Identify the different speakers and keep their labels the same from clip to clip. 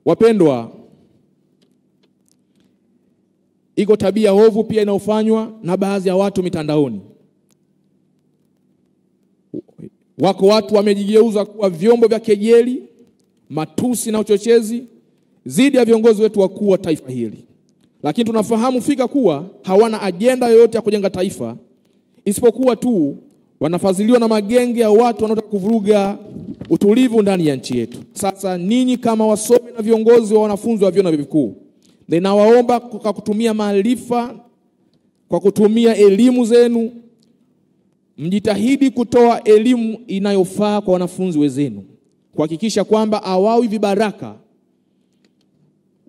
Speaker 1: Wapendwa, iko tabia ovu pia inaofanywa na baadhi ya watu mitandaoni. Wako watu wamejigeuza kuwa vyombo vya kejeli, matusi na uchochezi dhidi ya viongozi wetu wakuu wa taifa hili. Lakini tunafahamu fika kuwa hawana ajenda yoyote ya kujenga taifa, isipokuwa tu wanafadhiliwa na magenge ya watu wanaotaka kuvuruga utulivu ndani ya nchi yetu. Sasa ninyi kama wasomi na viongozi wa wanafunzi wa vyuo vikuu, ninawaomba kwa kutumia maarifa, kwa kutumia elimu zenu, mjitahidi kutoa elimu inayofaa kwa wanafunzi wenzenu, kuhakikisha kwamba hawawi vibaraka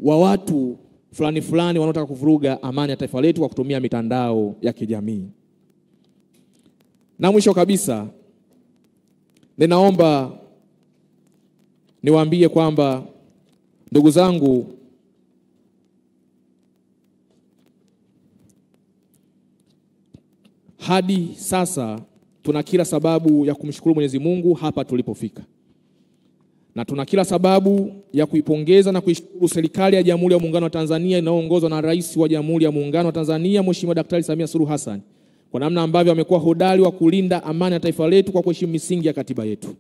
Speaker 1: wa watu fulani fulani wanaotaka kuvuruga amani ya taifa letu kwa kutumia mitandao ya kijamii. Na mwisho kabisa, ninaomba niwaambie kwamba ndugu zangu, hadi sasa tuna kila sababu ya kumshukuru Mwenyezi Mungu hapa tulipofika. Na tuna kila sababu ya kuipongeza na kuishukuru serikali ya Jamhuri ya Muungano wa Tanzania inayoongozwa na Rais wa Jamhuri ya Muungano wa Tanzania Mheshimiwa Daktari Samia Suluhu Hassan kwa namna ambavyo amekuwa hodari wa kulinda amani ya taifa letu kwa kuheshimu misingi ya katiba yetu.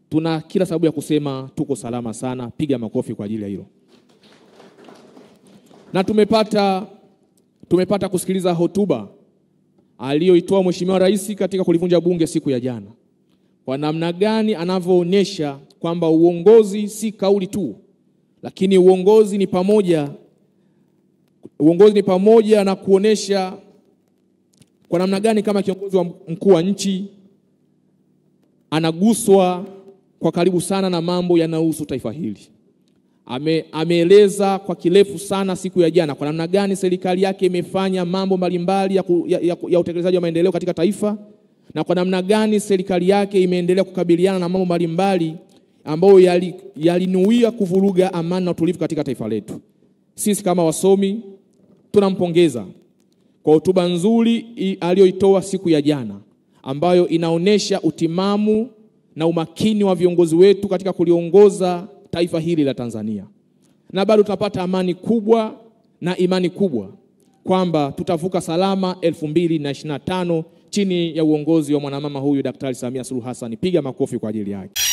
Speaker 1: Tuna kila sababu ya kusema tuko salama sana, piga makofi kwa ajili ya hilo. Na tumepata kusikiliza hotuba aliyoitoa Mheshimiwa Rais katika kulivunja bunge siku ya jana. Kwa namna gani anavyoonyesha kwamba uongozi si kauli tu, lakini uongozi ni pamoja na kuonesha kwa namna gani kama kiongozi wa mkuu wa nchi anaguswa kwa karibu sana na mambo yanayohusu taifa hili. Ameeleza kwa kirefu sana siku ya jana kwa namna gani serikali yake imefanya mambo mbalimbali ya utekelezaji wa maendeleo katika taifa, na kwa namna gani serikali yake imeendelea kukabiliana na mambo mbalimbali ambayo yalinuia kuvuruga amani na utulivu katika taifa letu. Sisi kama wasomi tunampongeza kwa hotuba nzuri aliyoitoa siku ya jana, ambayo inaonesha utimamu na umakini wa viongozi wetu katika kuliongoza taifa hili la Tanzania. Na bado tutapata amani kubwa na imani kubwa kwamba tutavuka salama 2025 chini ya uongozi wa mwanamama huyu Daktari Samia Suluhu Hassan. Piga makofi kwa ajili yake.